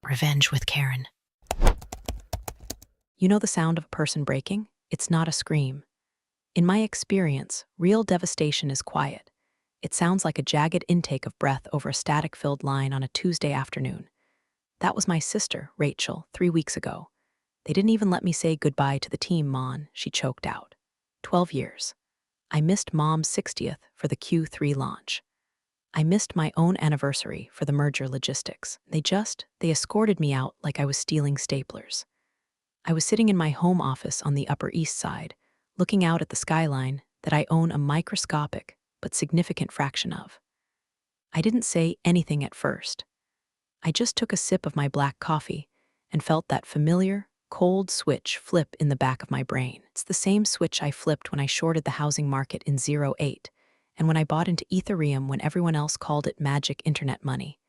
Revenge with Karen. You know the sound of a person breaking? It's not a scream. In my experience, real devastation is quiet. It sounds like a jagged intake of breath over a static-filled line on a Tuesday afternoon. That was my sister, Rachel, 3 weeks ago. They didn't even let me say goodbye to the team, Mon, she choked out. 12 years. I missed Mom's 60th for the Q3 launch. I missed my own anniversary for the merger logistics. They escorted me out like I was stealing staplers. I was sitting in my home office on the Upper East Side, looking out at the skyline that I own a microscopic but significant fraction of. I didn't say anything at first. I just took a sip of my black coffee and felt that familiar, cold switch flip in the back of my brain. It's the same switch I flipped when I shorted the housing market in '08 and when I bought into Ethereum when everyone else called it magic internet money.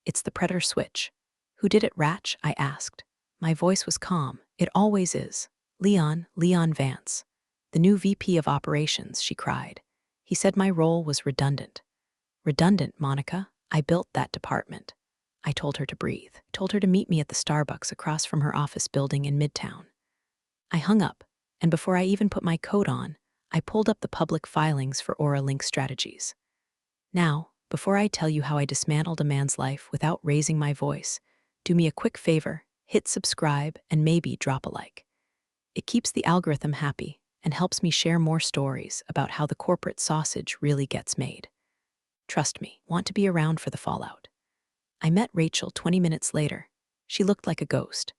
It's the predator switch. Who did it, Ratch? I asked. My voice was calm. It always is. Leon Vance. The new VP of Operations, she cried. He said my role was redundant. Redundant, Monica? I built that department. I told her to breathe. Told her to meet me at the Starbucks across from her office building in Midtown. I hung up, and before I even put my coat on, I pulled up the public filings for Aura Link Strategies. Now, before I tell you how I dismantled a man's life without raising my voice, do me a quick favor, hit subscribe, and maybe drop a like. It keeps the algorithm happy and helps me share more stories about how the corporate sausage really gets made. Trust me, want to be around for the fallout. I met Rachel 20 minutes later. She looked like a ghost.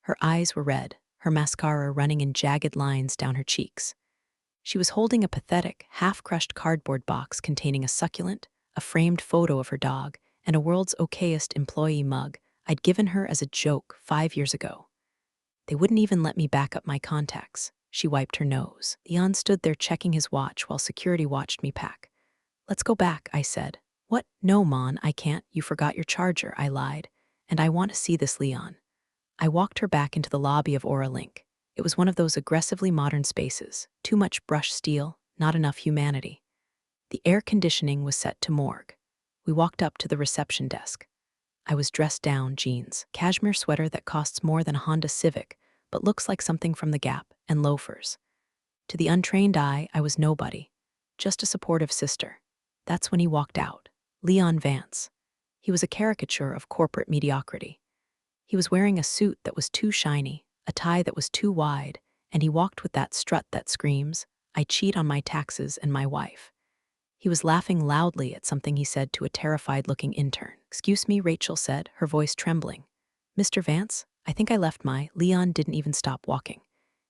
Her eyes were red, her mascara running in jagged lines down her cheeks. She was holding a pathetic, half-crushed cardboard box containing a succulent, a framed photo of her dog, and a world's okayest employee mug I'd given her as a joke 5 years ago. They wouldn't even let me back up my contacts. She wiped her nose. Leon stood there checking his watch while security watched me pack. Let's go back, I said. What? No, Mon, I can't. You forgot your charger, I lied. And I want to see this, Leon. I walked her back into the lobby of Aura Link. It was one of those aggressively modern spaces. Too much brushed steel, not enough humanity. The air conditioning was set to morgue. We walked up to the reception desk. I was dressed down, jeans, cashmere sweater that costs more than a Honda Civic, but looks like something from the Gap, and loafers. To the untrained eye, I was nobody. Just a supportive sister. That's when he walked out. Leon Vance. He was a caricature of corporate mediocrity. He was wearing a suit that was too shiny, a tie that was too wide, and he walked with that strut that screams, I cheat on my taxes and my wife. He was laughing loudly at something he said to a terrified-looking intern. Excuse me, Rachel said, her voice trembling. Mr. Vance, I think I left my... Leon didn't even stop walking.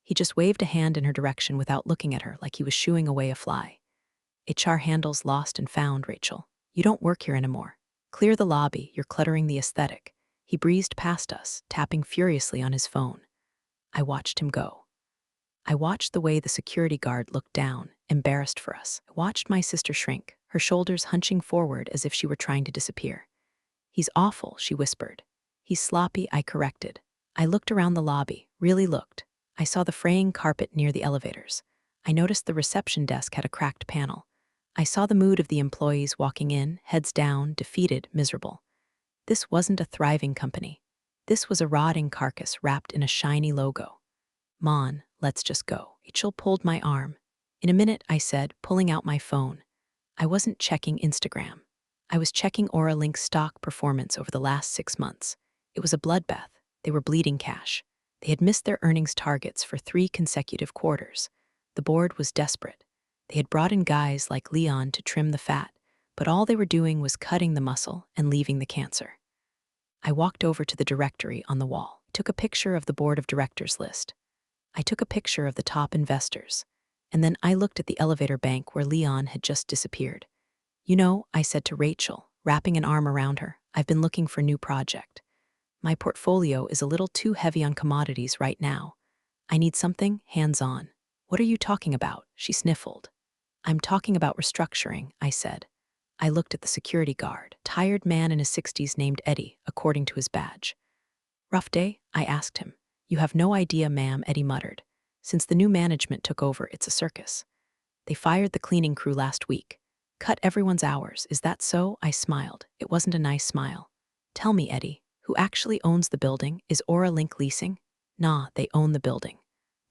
He just waved a hand in her direction without looking at her like he was shooing away a fly. HR handles lost and found, Rachel. You don't work here anymore. Clear the lobby, you're cluttering the aesthetic. He breezed past us, tapping furiously on his phone. I watched him go. I watched the way the security guard looked down, embarrassed for us. I watched my sister shrink, her shoulders hunching forward as if she were trying to disappear. He's awful, she whispered. He's sloppy, I corrected. I looked around the lobby, really looked. I saw the fraying carpet near the elevators. I noticed the reception desk had a cracked panel. I saw the mood of the employees walking in, heads down, defeated, miserable. This wasn't a thriving company. This was a rotting carcass wrapped in a shiny logo. Mon, let's just go. Rachel pulled my arm. In a minute, I said, pulling out my phone. I wasn't checking Instagram. I was checking Aura Link's stock performance over the last 6 months. It was a bloodbath. They were bleeding cash. They had missed their earnings targets for 3 consecutive quarters. The board was desperate. They had brought in guys like Leon to trim the fat, but all they were doing was cutting the muscle and leaving the cancer. I walked over to the directory on the wall, took a picture of the board of directors list. I took a picture of the top investors, and then I looked at the elevator bank where Leon had just disappeared. You know, I said to Rachel, wrapping an arm around her, I've been looking for a new project. My portfolio is a little too heavy on commodities right now. I need something hands-on. What are you talking about? She sniffled. I'm talking about restructuring, I said. I looked at the security guard, tired man in his 60s named Eddie, according to his badge. Rough day? I asked him. You have no idea, ma'am, Eddie muttered. Since the new management took over, it's a circus. They fired the cleaning crew last week. Cut everyone's hours. Is that so? I smiled. It wasn't a nice smile. Tell me, Eddie, Who actually owns the building? Is Aura Link leasing? Nah, they own the building.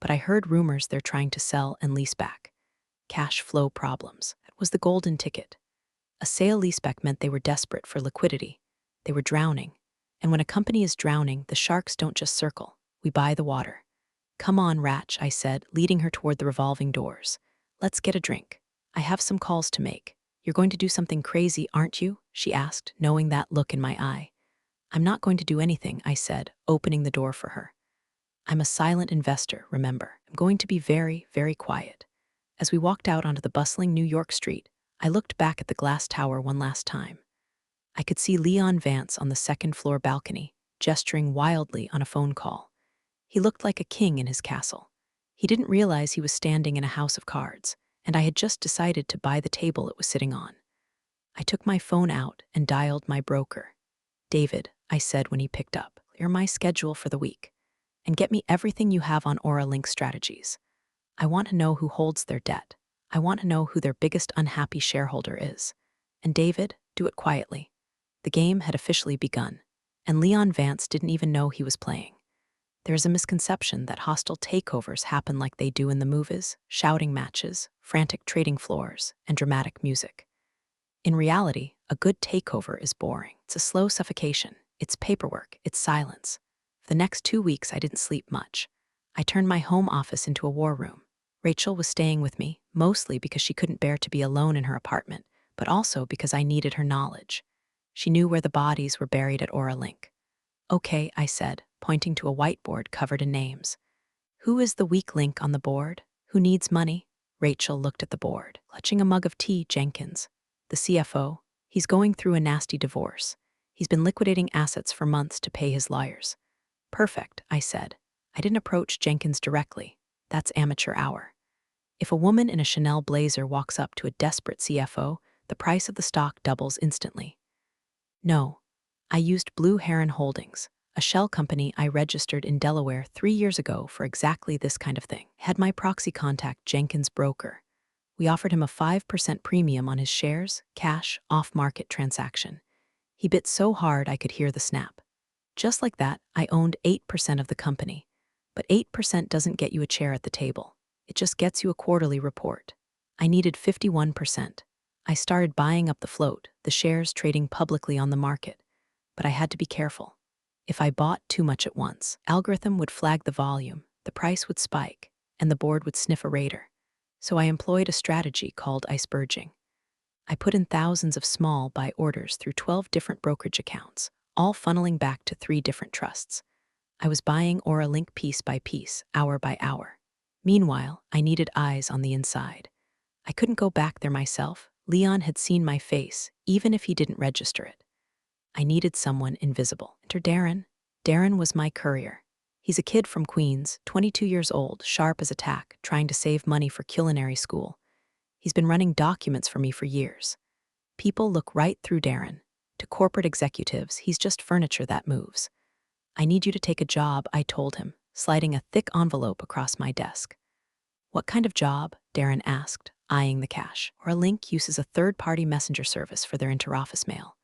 But I heard rumors they're trying to sell and lease back. Cash flow problems. That was the golden ticket. A sale-leaseback meant they were desperate for liquidity. They were drowning. And when a company is drowning, the sharks don't just circle. We buy the water. Come on, Ratch, I said, leading her toward the revolving doors. Let's get a drink. I have some calls to make. You're going to do something crazy, aren't you? She asked, knowing that look in my eye. I'm not going to do anything, I said, opening the door for her. I'm a silent investor, remember. I'm going to be very, very quiet. As we walked out onto the bustling New York street, I looked back at the glass tower one last time. I could see Leon Vance on the second-floor balcony, gesturing wildly on a phone call. He looked like a king in his castle. He didn't realize he was standing in a house of cards, and I had just decided to buy the table it was sitting on. I took my phone out and dialed my broker. David, I said when he picked up, clear my schedule for the week, and get me everything you have on Aura Link Strategies. I want to know who holds their debt. I want to know who their biggest unhappy shareholder is. And David, do it quietly. The game had officially begun, and Leon Vance didn't even know he was playing. There is a misconception that hostile takeovers happen like they do in the movies, shouting matches, frantic trading floors, and dramatic music. In reality, a good takeover is boring. It's a slow suffocation. It's paperwork. It's silence. For the next 2 weeks, I didn't sleep much. I turned my home office into a war room. Rachel was staying with me, mostly because she couldn't bear to be alone in her apartment, but also because I needed her knowledge. She knew where the bodies were buried at Aura Link. Okay, I said, pointing to a whiteboard covered in names. Who is the weak link on the board? Who needs money? Rachel looked at the board, clutching a mug of tea. Jenkins, the CFO. He's going through a nasty divorce. He's been liquidating assets for months to pay his lawyers. Perfect, I said. I didn't approach Jenkins directly. That's amateur hour. If a woman in a Chanel blazer walks up to a desperate CFO, the price of the stock doubles instantly. No, I used Blue Heron Holdings, a shell company I registered in Delaware 3 years ago for exactly this kind of thing. Had my proxy contact Jenkins' broker. We offered him a 5% premium on his shares, cash, off-market transaction. He bit so hard I could hear the snap. Just like that, I owned 8% of the company. But 8% doesn't get you a chair at the table. It just gets you a quarterly report. I needed 51%. I started buying up the float, the shares trading publicly on the market. But I had to be careful. If I bought too much at once, algorithm would flag the volume, the price would spike, and the board would sniff a raider. So I employed a strategy called iceberging. I put in thousands of small buy orders through 12 different brokerage accounts, all funneling back to 3 different trusts. I was buying Aura Link piece by piece, hour by hour. Meanwhile, I needed eyes on the inside. I couldn't go back there myself. Leon had seen my face, even if he didn't register it. I needed someone invisible. Enter Darren. Darren was my courier. He's a kid from Queens, 22 years old, sharp as a tack, trying to save money for culinary school. He's been running documents for me for years. People look right through Darren. To corporate executives, he's just furniture that moves. I need you to take a job, I told him, sliding a thick envelope across my desk. What kind of job? Darren asked, eyeing the cash. Aura Link uses a third-party messenger service for their interoffice mail.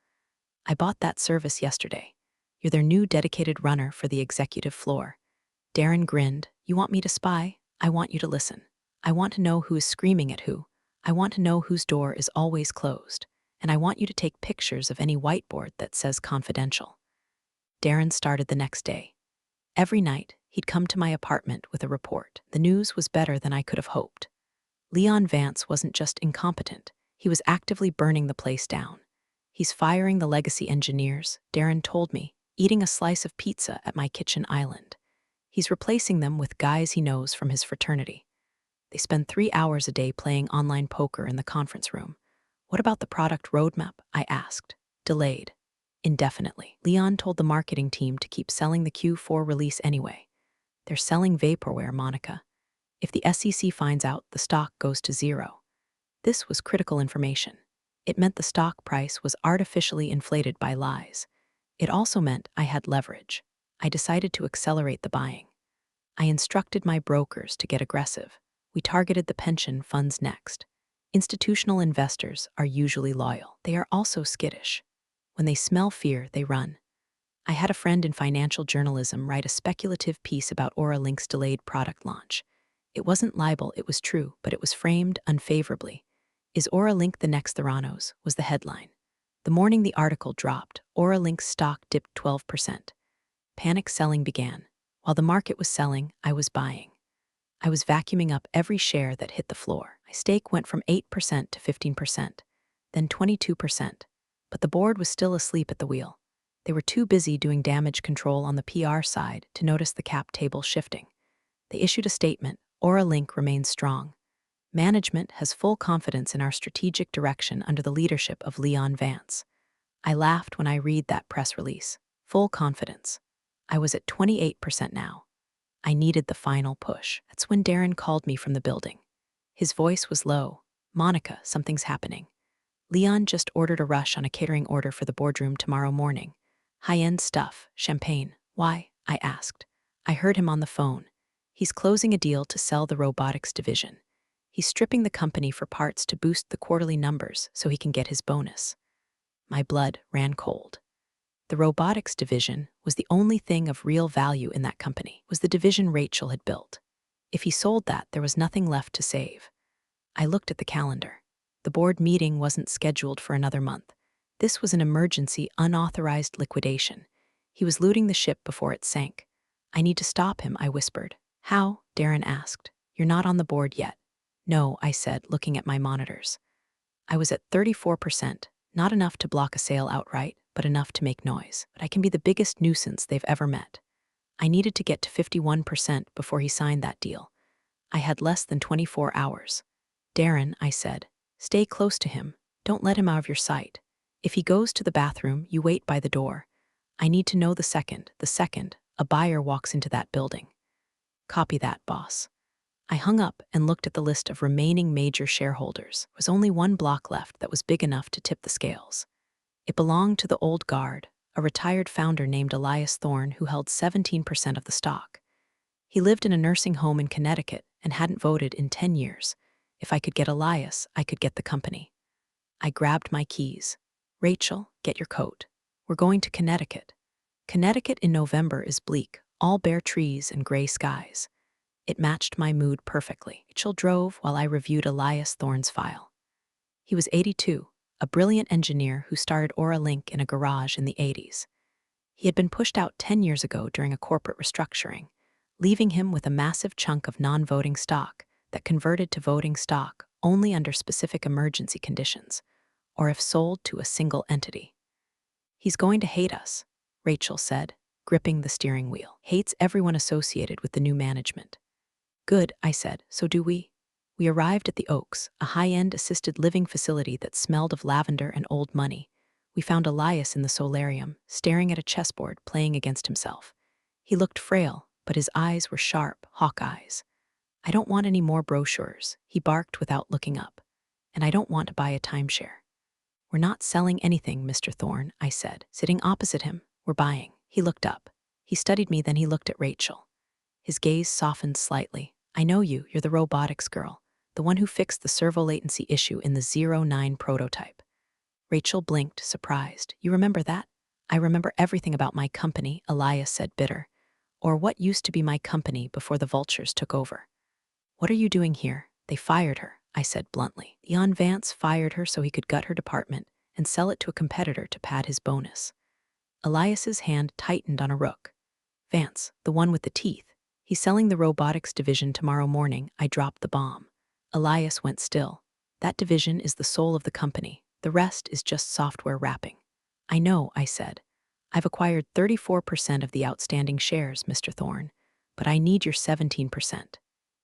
I bought that service yesterday. You're their new dedicated runner for the executive floor. Darren grinned. You want me to spy? I want you to listen. I want to know who is screaming at who. I want to know whose door is always closed. And I want you to take pictures of any whiteboard that says confidential. Darren started the next day. Every night, he'd come to my apartment with a report. The news was better than I could have hoped. Leon Vance wasn't just incompetent, he was actively burning the place down. He's firing the legacy engineers, Darren told me, eating a slice of pizza at my kitchen island. He's replacing them with guys he knows from his fraternity. They spend 3 hours a day playing online poker in the conference room. What about the product roadmap? I asked. Delayed. Indefinitely. Leon told the marketing team to keep selling the Q4 release anyway. They're selling vaporware, Monica. If the SEC finds out, the stock goes to zero. This was critical information. It meant the stock price was artificially inflated by lies. It also meant I had leverage. I decided to accelerate the buying. I instructed my brokers to get aggressive. We targeted the pension funds next. Institutional investors are usually loyal. They are also skittish. When they smell fear, they run. I had a friend in financial journalism write a speculative piece about Link's delayed product launch. It wasn't libel, it was true, but it was framed unfavorably. Is Link the next Theranos? Was the headline. The morning the article dropped, Link's stock dipped 12%. Panic selling began. While the market was selling, I was buying. I was vacuuming up every share that hit the floor. My stake went from 8% to 15%, then 22%. But the board was still asleep at the wheel. They were too busy doing damage control on the PR side to notice the cap table shifting. They issued a statement: Link remains strong. Management has full confidence in our strategic direction under the leadership of Leon Vance. I laughed when I read that press release. Full confidence. I was at 28% now. I needed the final push. That's when Darren called me from the building. His voice was low. Monica, something's happening. Leon just ordered a rush on a catering order for the boardroom tomorrow morning. High-end stuff, champagne. Why? I asked. I heard him on the phone. He's closing a deal to sell the robotics division. He's stripping the company for parts to boost the quarterly numbers so he can get his bonus. My blood ran cold. The robotics division was the only thing of real value in that company, was the division Rachel had built. If he sold that, there was nothing left to save. I looked at the calendar. The board meeting wasn't scheduled for another month. This was an emergency, unauthorized liquidation. He was looting the ship before it sank. I need to stop him, I whispered. How? Darren asked. You're not on the board yet. No, I said, looking at my monitors. I was at 34%, not enough to block a sale outright, but enough to make noise. But I can be the biggest nuisance they've ever met. I needed to get to 51% before he signed that deal. I had less than 24 hours. Darren, I said, stay close to him. Don't let him out of your sight. If he goes to the bathroom, you wait by the door. I need to know the second a buyer walks into that building. Copy that, boss. I hung up and looked at the list of remaining major shareholders. There was only one block left that was big enough to tip the scales. It belonged to the old guard, a retired founder named Elias Thorne who held 17% of the stock. He lived in a nursing home in Connecticut and hadn't voted in 10 years. If I could get Elias, I could get the company. I grabbed my keys. Rachel, get your coat. We're going to Connecticut. Connecticut in November is bleak, all bare trees and gray skies. It matched my mood perfectly. Rachel drove while I reviewed Elias Thorne's file. He was 82, a brilliant engineer who started Link in a garage in the 80s. He had been pushed out 10 years ago during a corporate restructuring, leaving him with a massive chunk of non-voting stock that converted to voting stock only under specific emergency conditions, or if sold to a single entity. He's going to hate us, Rachel said, gripping the steering wheel. Hates everyone associated with the new management. Good, I said, so do we. We arrived at the Oaks, a high-end assisted living facility that smelled of lavender and old money. We found Elias in the solarium, staring at a chessboard, playing against himself. He looked frail, but his eyes were sharp, hawk eyes. I don't want any more brochures, he barked without looking up. And I don't want to buy a timeshare. We're not selling anything, Mr. Thorne, I said, sitting opposite him. We're buying. He looked up. He studied me, then he looked at Rachel. His gaze softened slightly. I know you, you're the robotics girl, the one who fixed the servo latency issue in the 09 prototype. Rachel blinked, surprised. You remember that? I remember everything about my company, Elias said, bitter. Or what used to be my company before the vultures took over. What are you doing here? They fired her, I said bluntly. Leon Vance fired her so he could gut her department and sell it to a competitor to pad his bonus. Elias's hand tightened on a rook. Vance, the one with the teeth. He's selling the robotics division tomorrow morning. I dropped the bomb. Elias went still. That division is the soul of the company. The rest is just software wrapping. I know, I said. I've acquired 34% of the outstanding shares, Mr. Thorne, but I need your 17%.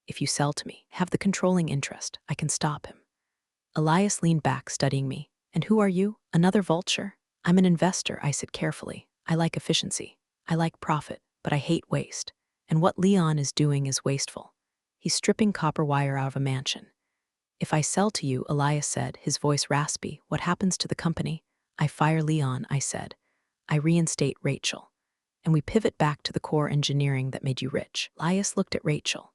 If you sell to me, have the controlling interest, I can stop him. Elias leaned back, studying me. And who are you? Another vulture? I'm an investor, I said carefully. I like efficiency. I like profit, but I hate waste. And what Leon is doing is wasteful. He's stripping copper wire out of a mansion. If I sell to you, Elias said, his voice raspy, what happens to the company? I fire Leon, I said. I reinstate Rachel. And we pivot back to the core engineering that made you rich. Elias looked at Rachel.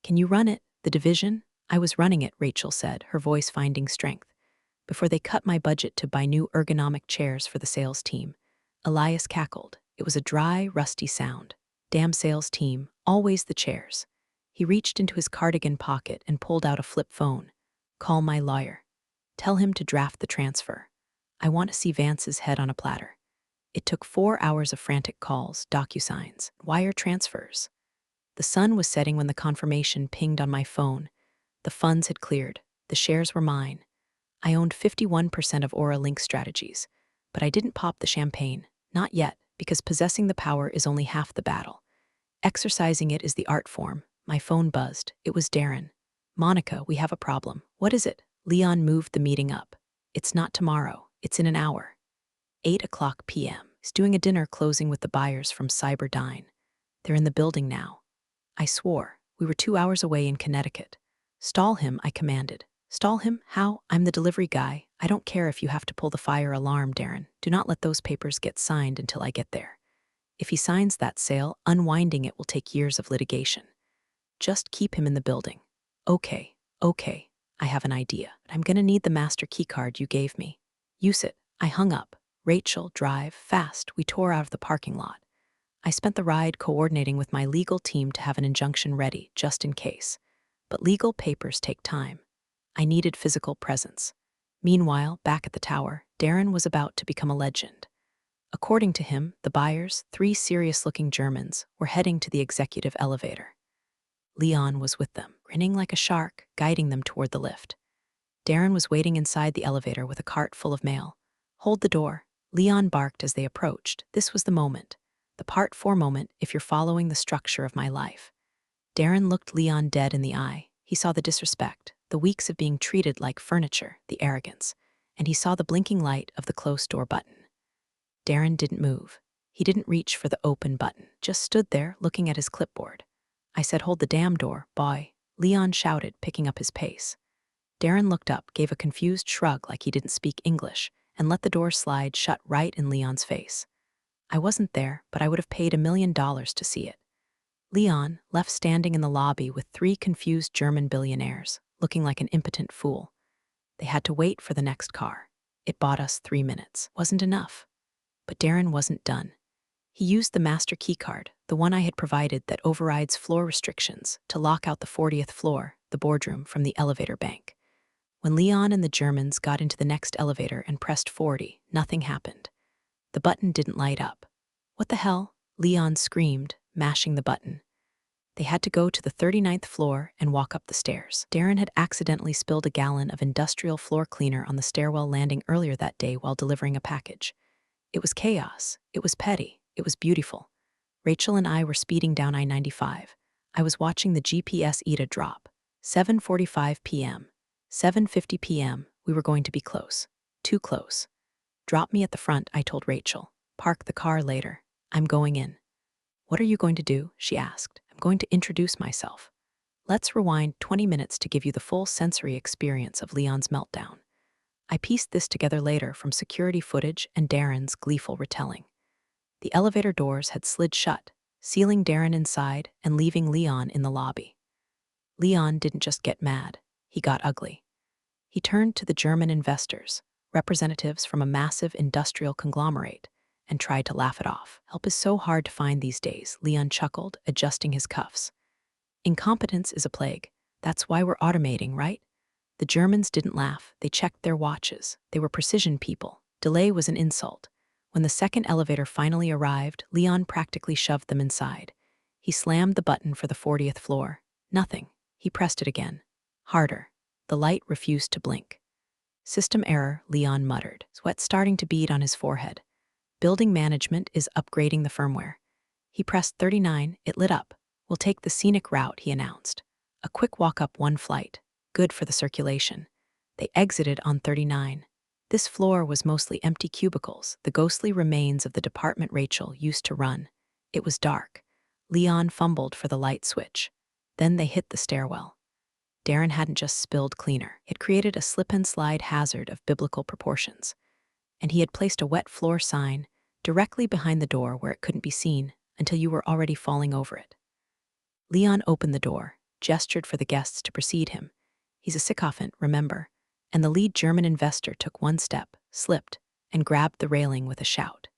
Can you run it, the division? I was running it, Rachel said, her voice finding strength. Before they cut my budget to buy new ergonomic chairs for the sales team. Elias cackled. It was a dry, rusty sound. Damn sales team, always the chairs. He reached into his cardigan pocket and pulled out a flip phone. Call my lawyer. Tell him to draft the transfer. I want to see Vance's head on a platter. It took 4 hours of frantic calls, DocuSigns, wire transfers. The sun was setting when the confirmation pinged on my phone. The funds had cleared. The shares were mine. I owned 51% of Aura Link Strategies, but I didn't pop the champagne. Not yet, because possessing the power is only half the battle. Exercising it is the art form. My phone buzzed. It was Darren. Monica, we have a problem. What is it? Leon moved the meeting up. It's not tomorrow. It's in an hour. 8:00 p.m. He's doing a dinner closing with the buyers from Cyberdyne. They're in the building now. I swore. We were 2 hours away in Connecticut. Stall him, I commanded. Stall him? How? I'm the delivery guy. I don't care if you have to pull the fire alarm, Darren. Do not let those papers get signed until I get there. If he signs that sale, unwinding it will take years of litigation. Just keep him in the building. Okay. I have an idea. I'm gonna need the master keycard you gave me. Use it. I hung up. Rachel, drive, fast. We tore out of the parking lot. I spent the ride coordinating with my legal team to have an injunction ready, just in case. But legal papers take time. I needed physical presence. Meanwhile, back at the tower, Darren was about to become a legend. According to him, the buyers, 3 serious-looking Germans, were heading to the executive elevator. Leon was with them, grinning like a shark, guiding them toward the lift. Darren was waiting inside the elevator with a cart full of mail. Hold the door. Leon barked as they approached. This was the moment. The Part 4 moment, if you're following the structure of my life. Darren looked Leon dead in the eye. He saw the disrespect, the weeks of being treated like furniture, the arrogance, and he saw the blinking light of the closed door button. Darren didn't move. He didn't reach for the open button, just stood there looking at his clipboard. I said, hold the damn door, boy. Leon shouted, picking up his pace. Darren looked up, gave a confused shrug like he didn't speak English, and let the door slide shut right in Leon's face. I wasn't there, but I would have paid $1 million to see it. Leon, left standing in the lobby with 3 confused German billionaires, looking like an impotent fool. They had to wait for the next car. It bought us 3 minutes. Wasn't enough. But Darren wasn't done. He used the master keycard, the one I had provided that overrides floor restrictions, to lock out the 40th floor, the boardroom, from the elevator bank. When Leon and the Germans got into the next elevator and pressed 40, nothing happened. The button didn't light up. What the hell? Leon screamed, mashing the button. They had to go to the 39th floor and walk up the stairs. Darren had accidentally spilled a gallon of industrial floor cleaner on the stairwell landing earlier that day while delivering a package. It was chaos. It was petty. It was beautiful. Rachel and I were speeding down I-95. I was watching the GPS ETA drop. 7:45 p.m. 7:50 p.m. We were going to be close. Too close. Drop me at the front, I told Rachel. Park the car later. I'm going in. What are you going to do? She asked. I'm going to introduce myself. Let's rewind 20 minutes to give you the full sensory experience of Leon's meltdown. I pieced this together later from security footage and Darren's gleeful retelling. The elevator doors had slid shut, sealing Darren inside and leaving Leon in the lobby. Leon didn't just get mad, he got ugly. He turned to the German investors, representatives from a massive industrial conglomerate, and tried to laugh it off. Help is so hard to find these days, Leon chuckled, adjusting his cuffs. Incompetence is a plague. That's why we're automating, right? The Germans didn't laugh. They checked their watches. They were precision people. Delay was an insult. When the second elevator finally arrived, Leon practically shoved them inside. He slammed the button for the 40th floor. Nothing. He pressed it again. Harder. The light refused to blink. System error, Leon muttered, sweat starting to bead on his forehead. Building management is upgrading the firmware. He pressed 39, it lit up. We'll take the scenic route, he announced. A quick walk up 1 flight. Good for the circulation. They exited on 39. This floor was mostly empty cubicles, the ghostly remains of the department Rachel used to run. It was dark. Leon fumbled for the light switch. Then they hit the stairwell. Darren hadn't just spilled cleaner. It created a slip-and-slide hazard of biblical proportions. And he had placed a wet floor sign directly behind the door where it couldn't be seen until you were already falling over it. Leon opened the door, gestured for the guests to precede him. He's a sycophant, remember? And the lead German investor took 1 step, slipped, and grabbed the railing with a shout.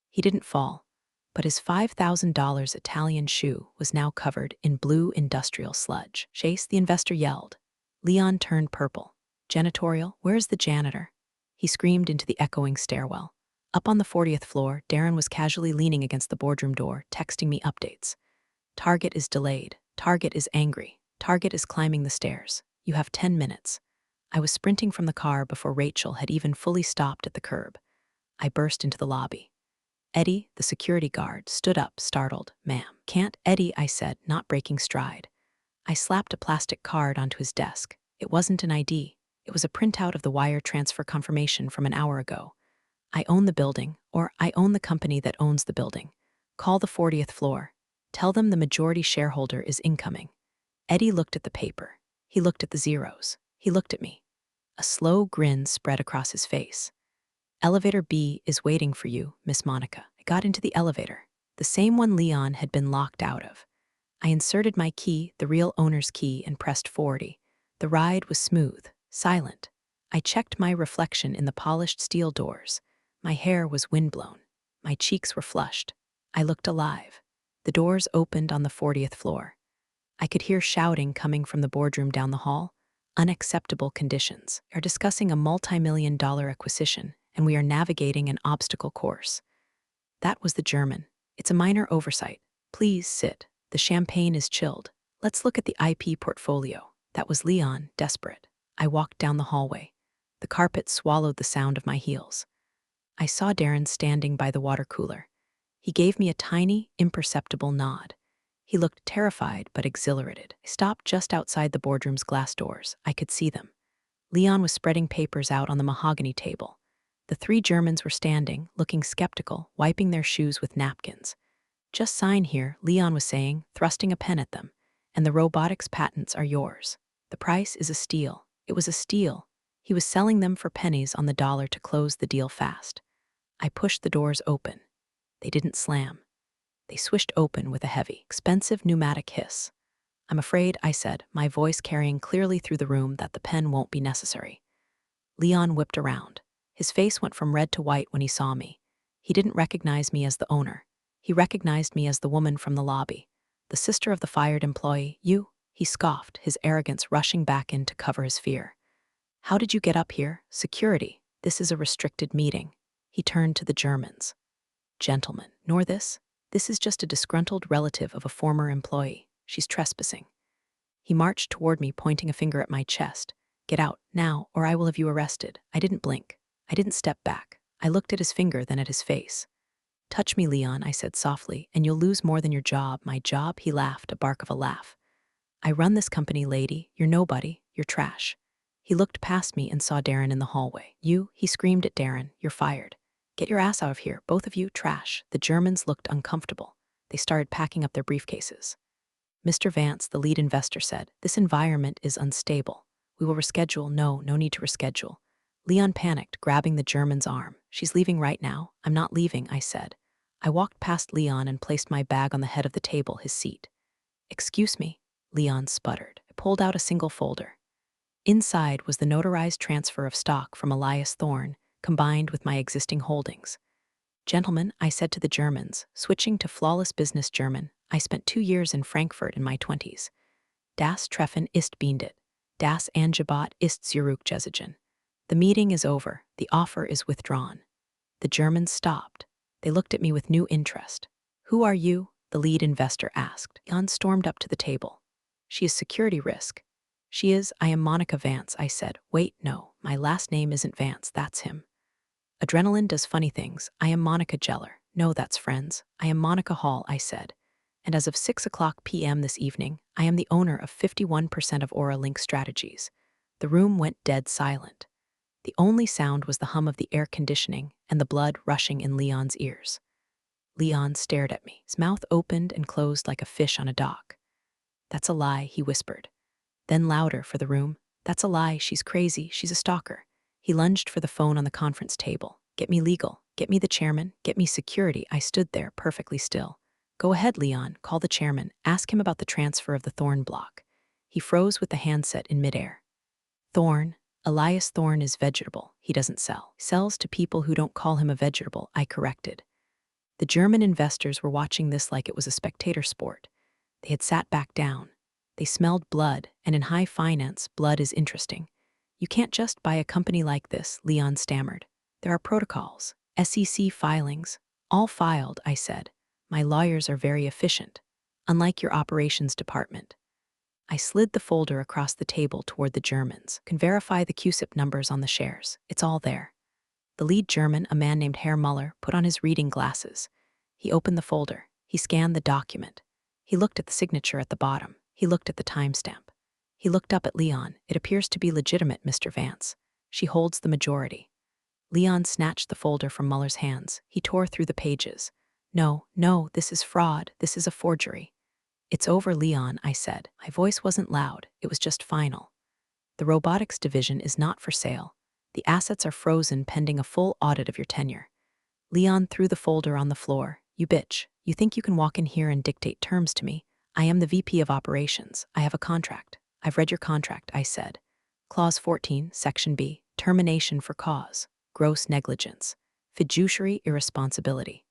He didn't fall. but his $5,000 Italian shoe was now covered in blue industrial sludge. Chase, the investor yelled. Leon turned purple. Janitorial, where's the janitor? He screamed into the echoing stairwell. Up on the 40th floor, Darren was casually leaning against the boardroom door, texting me updates. Target is delayed. Target is angry. Target is climbing the stairs. You have 10 minutes. I was sprinting from the car before Rachel had even fully stopped at the curb. I burst into the lobby. Eddie, the security guard, stood up, startled. Ma'am. Can't, Eddie, I said, not breaking stride. I slapped a plastic card onto his desk. It wasn't an ID. It was a printout of the wire transfer confirmation from an hour ago. I own the building, or I own the company that owns the building. Call the 40th floor. Tell them the majority shareholder is incoming. Eddie looked at the paper. He looked at the zeros. He looked at me. A slow grin spread across his face. Elevator B is waiting for you, Miss Monica. I got into the elevator, the same one Leon had been locked out of. I inserted my key, the real owner's key, and pressed 40. The ride was smooth, silent. I checked my reflection in the polished steel doors. My hair was windblown. My cheeks were flushed. I looked alive. The doors opened on the 40th floor. I could hear shouting coming from the boardroom down the hall. Unacceptable conditions. We are discussing a multi-million-dollar acquisition, and we are navigating an obstacle course. That was the German. It's a minor oversight. Please sit. The champagne is chilled. Let's look at the IP portfolio. That was Leon, desperate. I walked down the hallway. The carpet swallowed the sound of my heels. I saw Darren standing by the water cooler. He gave me a tiny, imperceptible nod. He looked terrified but exhilarated. I stopped just outside the boardroom's glass doors. I could see them. Leon was spreading papers out on the mahogany table. The three Germans were standing, looking skeptical, wiping their shoes with napkins. Just sign here, Leon was saying, thrusting a pen at them. And the robotics patents are yours. The price is a steal. It was a steal. He was selling them for pennies on the dollar to close the deal fast. I pushed the doors open. They didn't slam. They swished open with a heavy, expensive pneumatic hiss. I'm afraid, I said, my voice carrying clearly through the room, that the pen won't be necessary. Leon whipped around. His face went from red to white when he saw me. He didn't recognize me as the owner. He recognized me as the woman from the lobby, the sister of the fired employee. You? He scoffed, his arrogance rushing back in to cover his fear. How did you get up here? Security. This is a restricted meeting. He turned to the Germans. Gentlemen, nor this. This is just a disgruntled relative of a former employee. She's trespassing. He marched toward me, pointing a finger at my chest. Get out, now, or I will have you arrested. I didn't blink. I didn't step back. I looked at his finger, then at his face. Touch me, Leon, I said softly, and you'll lose more than your job. My job? He laughed, a bark of a laugh. I run this company, lady. You're nobody. You're trash. He looked past me and saw Darren in the hallway. You? He screamed at Darren. You're fired. Get your ass out of here, both of you, trash. The Germans looked uncomfortable. They started packing up their briefcases. Mr. Vance, the lead investor, said, this environment is unstable. We will reschedule. No need to reschedule. Leon panicked, grabbing the German's arm. She's leaving right now. I'm not leaving, I said. I walked past Leon and placed my bag on the head of the table, his seat. Excuse me, Leon sputtered. I pulled out a single folder. Inside was the notarized transfer of stock from Elias Thorne, combined with my existing holdings. Gentlemen, I said to the Germans, switching to flawless business German, I spent 2 years in Frankfurt in my 20s. Das Treffen ist beendet. Das Angebot ist zurückgezogen. The meeting is over. The offer is withdrawn. The Germans stopped. They looked at me with new interest. Who are you? The lead investor asked. Jan stormed up to the table. She is security risk. She is. I am Monica Vance, I said. Wait, no, my last name isn't Vance, that's him. Adrenaline does funny things. I am Monica Geller. No, that's friends. I am Monica Hall, I said. And as of 6:00 p.m. this evening, I am the owner of 51% of Aura Link Strategies. The room went dead silent. The only sound was the hum of the air conditioning and the blood rushing in Leon's ears. Leon stared at me. His mouth opened and closed like a fish on a dock. That's a lie, he whispered. Then louder for the room. That's a lie, she's crazy, she's a stalker. He lunged for the phone on the conference table. Get me legal, get me the chairman, get me security. I stood there, perfectly still. Go ahead, Leon, call the chairman, ask him about the transfer of the Thorne block. He froze with the handset in midair. Thorne? Elias Thorne is vegetable. He doesn't sell. He sells to people who don't call him a vegetable, I corrected. The German investors were watching this like it was a spectator sport. They had sat back down. They smelled blood, and in high finance, blood is interesting. You can't just buy a company like this, Leon stammered. There are protocols, SEC filings, all filed, I said. My lawyers are very efficient, unlike your operations department. I slid the folder across the table toward the Germans. Can verify the CUSIP numbers on the shares. It's all there. The lead German, a man named Herr Muller, put on his reading glasses. He opened the folder. He scanned the document. He looked at the signature at the bottom. He looked at the timestamp. He looked up at Leon. It appears to be legitimate, Mr. Vance. She holds the majority. Leon snatched the folder from Muller's hands. He tore through the pages. No, this is fraud. This is a forgery. It's over, Leon, I said. My voice wasn't loud. It was just final. The robotics division is not for sale. The assets are frozen pending a full audit of your tenure. Leon threw the folder on the floor. You bitch. You think you can walk in here and dictate terms to me? I am the VP of Operations. I have a contract. I've read your contract, I said. Clause 14, Section B, termination for cause, gross negligence, fiduciary irresponsibility.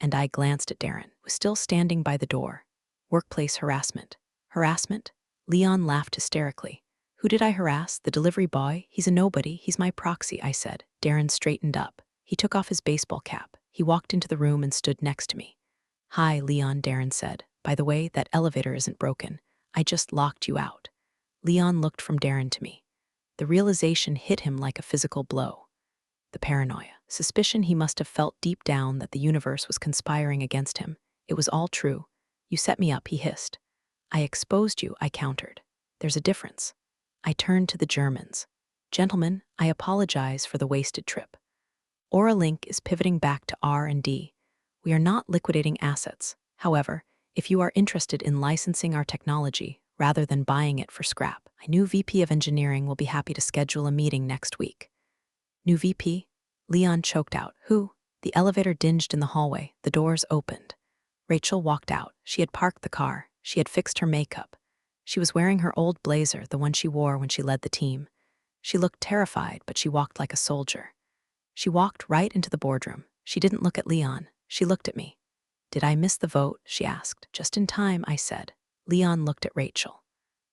And I glanced at Darren, who was still standing by the door. Workplace harassment. Harassment? Leon laughed hysterically. Who did I harass? The delivery boy? He's a nobody. He's my proxy, I said. Darren straightened up. He took off his baseball cap. He walked into the room and stood next to me. Hi, Leon, Darren said. By the way, that elevator isn't broken. I just locked you out. Leon looked from Darren to me. The realization hit him like a physical blow. The paranoia, suspicion he must have felt deep down that the universe was conspiring against him. It was all true. You set me up, he hissed. I exposed you, I countered. There's a difference. I turned to the Germans. Gentlemen, I apologize for the wasted trip. Auralink is pivoting back to R&D. We are not liquidating assets. However, if you are interested in licensing our technology rather than buying it for scrap, my new VP of Engineering will be happy to schedule a meeting next week. New VP? Leon choked out. Who? The elevator dinged in the hallway. The doors opened. Rachel walked out. She had parked the car. She had fixed her makeup. She was wearing her old blazer, the one she wore when she led the team. She looked terrified, but she walked like a soldier. She walked right into the boardroom. She didn't look at Leon. She looked at me. Did I miss the vote? She asked. Just in time, I said. Leon looked at Rachel.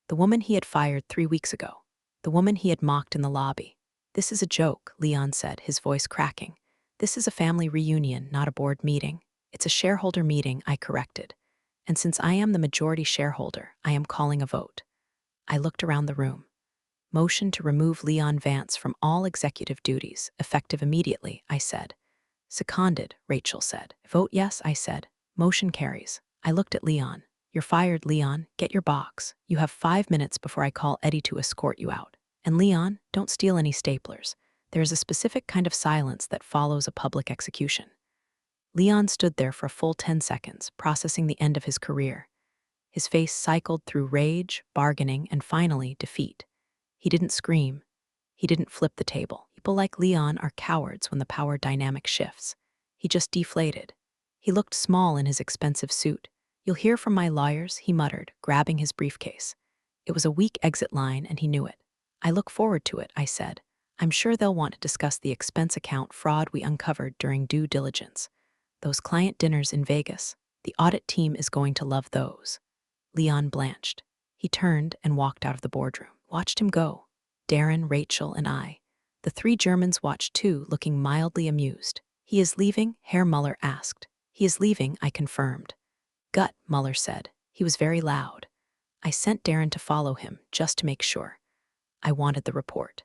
The woman he had fired 3 weeks ago. The woman he had mocked in the lobby. This is a joke, Leon said, his voice cracking. This is a family reunion, not a board meeting. It's a shareholder meeting, I corrected. And since I am the majority shareholder, I am calling a vote. I looked around the room. Motion to remove Leon Vance from all executive duties, effective immediately, I said. Seconded, Rachel said. Vote yes, I said. Motion carries. I looked at Leon. You're fired, Leon. Get your box. You have 5 minutes before I call Eddie to escort you out. And Leon, don't steal any staplers. There is a specific kind of silence that follows a public execution. Leon stood there for a full 10 seconds, processing the end of his career. His face cycled through rage, bargaining, and finally, defeat. He didn't scream. He didn't flip the table. People like Leon are cowards when the power dynamic shifts. He just deflated. He looked small in his expensive suit. You'll hear from my lawyers, he muttered, grabbing his briefcase. It was a weak exit line, and he knew it. I look forward to it, I said. I'm sure they'll want to discuss the expense account fraud we uncovered during due diligence. Those client dinners in Vegas. The audit team is going to love those. Leon blanched. He turned and walked out of the boardroom. Watched him go. Darren, Rachel, and I. The 3 Germans watched too, looking mildly amused. He is leaving? Herr Muller asked. He is leaving, I confirmed. Gut, Muller said. He was very loud. I sent Darren to follow him, just to make sure. I wanted the report.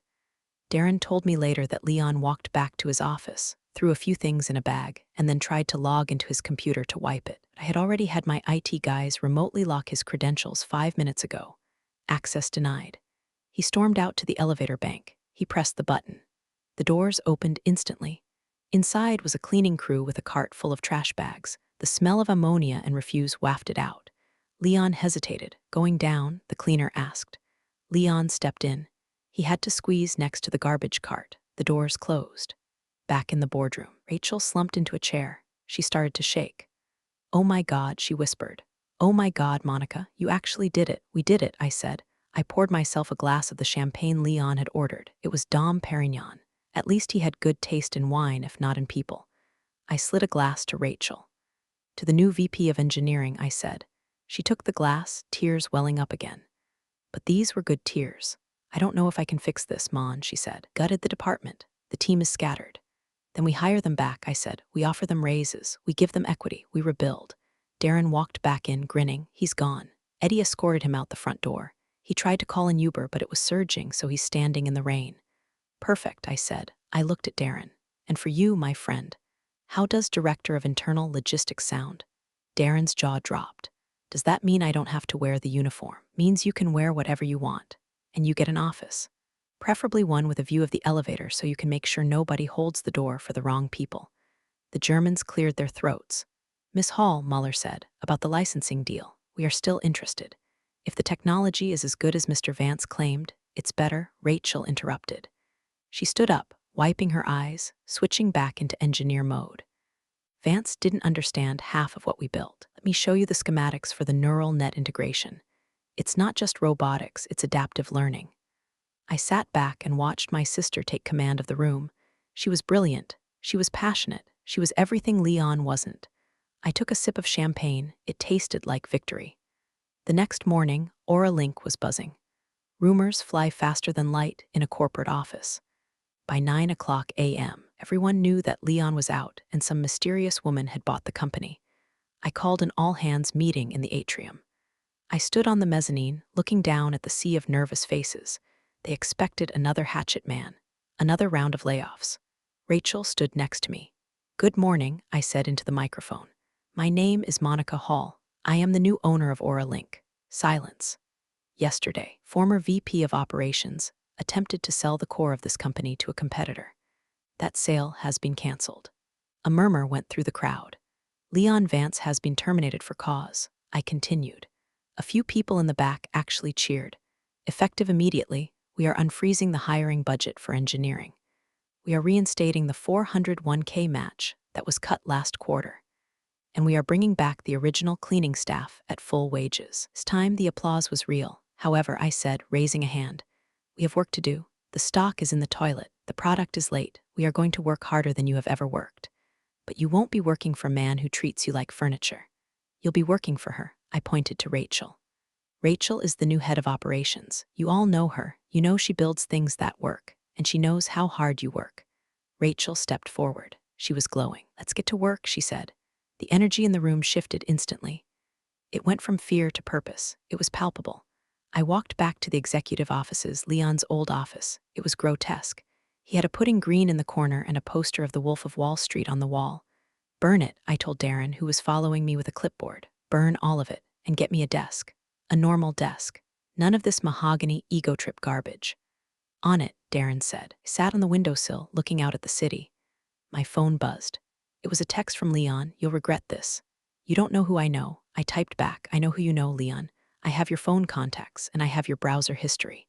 Darren told me later that Leon walked back to his office, threw a few things in a bag, and then tried to log into his computer to wipe it. I had already had my IT guys remotely lock his credentials 5 minutes ago. Access denied. He stormed out to the elevator bank. He pressed the button. The doors opened instantly. Inside was a cleaning crew with a cart full of trash bags. The smell of ammonia and refuse wafted out. Leon hesitated. Going down, the cleaner asked. Leon stepped in. He had to squeeze next to the garbage cart. The doors closed. Back in the boardroom, Rachel slumped into a chair. She started to shake. Oh my God, she whispered. Oh my God, Monica, you actually did it. We did it, I said. I poured myself a glass of the champagne Leon had ordered. It was Dom Perignon. At least he had good taste in wine, if not in people. I slid a glass to Rachel. To the new VP of engineering, I said. She took the glass, tears welling up again. But these were good tears. I don't know if I can fix this, Mon, she said. Gutted the department. The team is scattered. Then we hire them back, I said. We offer them raises. We give them equity. We rebuild. Darren walked back in, grinning. He's gone. Eddie escorted him out the front door. He tried to call an Uber, but it was surging, so he's standing in the rain. Perfect, I said. I looked at Darren. And for you, my friend, how does Director of Internal Logistics sound? Darren's jaw dropped. Does that mean I don't have to wear the uniform? Means you can wear whatever you want. And you get an office. Preferably one with a view of the elevator so you can make sure nobody holds the door for the wrong people. The Germans cleared their throats. Miss Hall, Mueller said, about the licensing deal. We are still interested. If the technology is as good as Mr. Vance claimed, it's better, Rachel interrupted. She stood up, wiping her eyes, switching back into engineer mode. Vance didn't understand half of what we built. Let me show you the schematics for the neural net integration. It's not just robotics, it's adaptive learning. I sat back and watched my sister take command of the room. She was brilliant. She was passionate. She was everything Leon wasn't. I took a sip of champagne. It tasted like victory. The next morning, Aura Link was buzzing. Rumors fly faster than light in a corporate office. By 9:00 a.m., everyone knew that Leon was out and some mysterious woman had bought the company. I called an all-hands meeting in the atrium. I stood on the mezzanine, looking down at the sea of nervous faces. They expected another hatchet man, another round of layoffs. Rachel stood next to me. Good morning, I said into the microphone. My name is Monica Hall. I am the new owner of Aura Link. Silence. Yesterday, former VP of Operations attempted to sell the core of this company to a competitor. That sale has been canceled. A murmur went through the crowd. Leon Vance has been terminated for cause, I continued. A few people in the back actually cheered. Effective immediately, we are unfreezing the hiring budget for engineering. We are reinstating the 401k match that was cut last quarter. And we are bringing back the original cleaning staff at full wages. This time the applause was real. However, I said, raising a hand, we have work to do. The stock is in the toilet. The product is late. We are going to work harder than you have ever worked. But you won't be working for a man who treats you like furniture. You'll be working for her. I pointed to Rachel. Rachel is the new head of operations. You all know her. You know she builds things that work, and she knows how hard you work. Rachel stepped forward. She was glowing. Let's get to work, she said. The energy in the room shifted instantly. It went from fear to purpose. It was palpable. I walked back to the executive offices, Leon's old office. It was grotesque. He had a pudding green in the corner and a poster of the Wolf of Wall Street on the wall. Burn it, I told Darren, who was following me with a clipboard. Burn all of it, and get me a desk. A normal desk. None of this mahogany ego trip garbage. On it, Darren said. I sat on the windowsill, looking out at the city. My phone buzzed. It was a text from Leon. You'll regret this. You don't know who I know. I typed back. I know who you know, Leon. I have your phone contacts, and I have your browser history.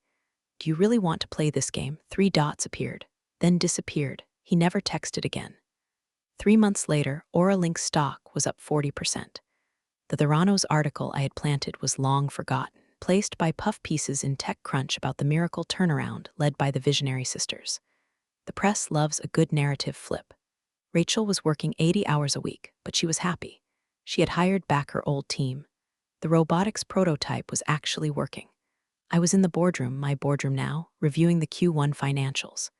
Do you really want to play this game? 3 dots appeared, then disappeared. He never texted again. 3 months later, Aura Link's stock was up 40%. The Theranos article I had planted was long forgotten, placed by puff pieces in TechCrunch about the miracle turnaround led by the visionary sisters. The press loves a good narrative flip. Rachel was working 80 hours a week, but she was happy. She had hired back her old team. The robotics prototype was actually working. I was in the boardroom, my boardroom now, reviewing the Q1 financials.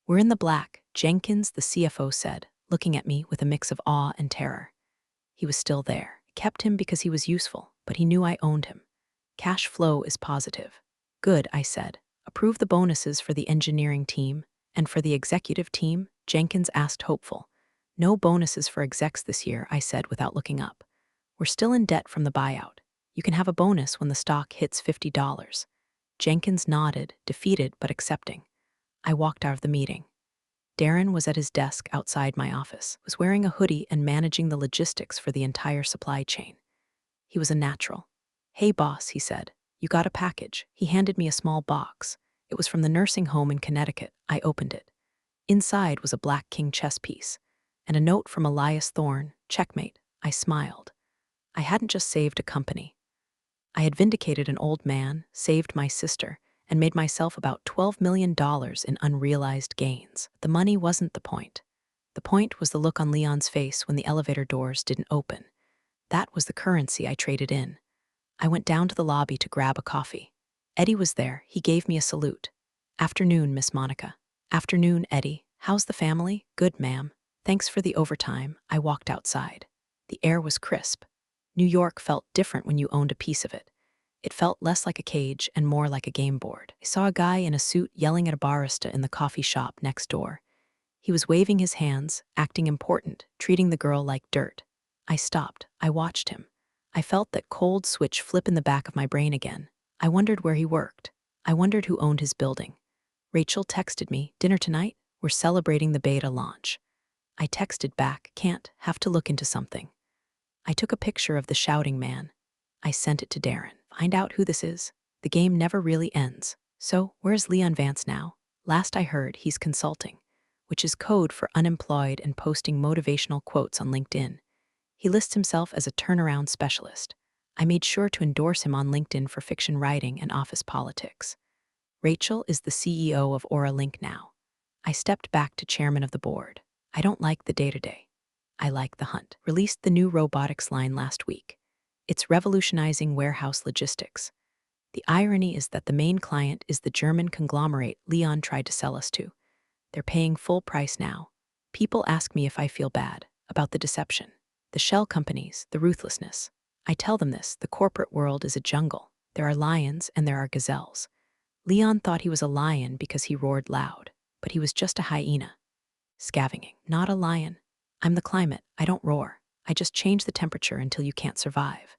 We're in the black, Jenkins, the CFO said, looking at me with a mix of awe and terror. He was still there. I kept him because he was useful, but he knew I owned him. Cash flow is positive. Good, I said. Approve the bonuses for the engineering team, and for the executive team, Jenkins asked hopeful. No bonuses for execs this year, I said without looking up. We're still in debt from the buyout. You can have a bonus when the stock hits $50. Jenkins nodded, defeated but accepting. I walked out of the meeting. Darren was at his desk outside my office, was wearing a hoodie and managing the logistics for the entire supply chain. He was a natural. Hey boss, he said. You got a package. He handed me a small box. It was from the nursing home in Connecticut. I opened it. Inside was a black king chess piece, and a note from Elias Thorne, checkmate. I smiled. I hadn't just saved a company. I had vindicated an old man, saved my sister, and made myself about $12 million in unrealized gains. The money wasn't the point. The point was the look on Leon's face when the elevator doors didn't open. That was the currency I traded in. I went down to the lobby to grab a coffee. Eddie was there. He gave me a salute. "Afternoon, Miss Monica." "Afternoon, Eddie. How's the family?" "Good, ma'am. Thanks for the overtime." I walked outside. The air was crisp. New York felt different when you owned a piece of it. It felt less like a cage and more like a game board. I saw a guy in a suit yelling at a barista in the coffee shop next door. He was waving his hands, acting important, treating the girl like dirt. I stopped. I watched him. I felt that cold switch flip in the back of my brain again. I wondered where he worked. I wondered who owned his building. Rachel texted me, "Dinner tonight? We're celebrating the beta launch." I texted back, "Can't, have to look into something." I took a picture of the shouting man. I sent it to Darren. "Find out who this is. The game never really ends." "So, where's Leon Vance now?" "Last I heard, he's consulting," which is code for unemployed and posting motivational quotes on LinkedIn. He lists himself as a turnaround specialist. I made sure to endorse him on LinkedIn for fiction writing and office politics. Rachel is the CEO of Aura Link now. I stepped back to chairman of the board. I don't like the day-to-day. I like the hunt. Released the new robotics line last week. It's revolutionizing warehouse logistics. The irony is that the main client is the German conglomerate Leon tried to sell us to. They're paying full price now. People ask me if I feel bad about the deception, the shell companies, the ruthlessness. I tell them this: the corporate world is a jungle. There are lions and there are gazelles. Leon thought he was a lion because he roared loud, but he was just a hyena. Scavenging, not a lion. I'm the climate. I don't roar. I just change the temperature until you can't survive.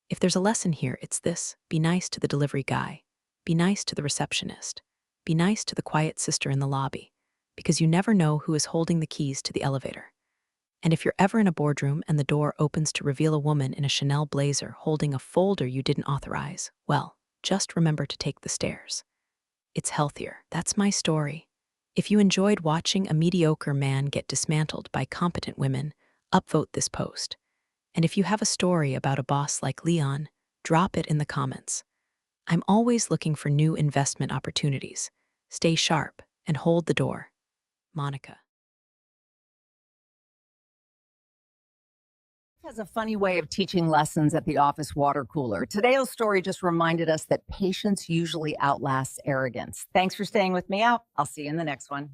If there's a lesson here, it's this: be nice to the delivery guy. Be nice to the receptionist. Be nice to the quiet sister in the lobby, because you never know who is holding the keys to the elevator. And if you're ever in a boardroom and the door opens to reveal a woman in a Chanel blazer holding a folder you didn't authorize, well, just remember to take the stairs. It's healthier. That's my story. If you enjoyed watching a mediocre man get dismantled by competent women, upvote this post. And if you have a story about a boss like Leon, drop it in the comments. I'm always looking for new investment opportunities. Stay sharp and hold the door. Monica. Has a funny way of teaching lessons at the office water cooler. Today's story just reminded us that patience usually outlasts arrogance. Thanks for staying with me out. I'll see you in the next one.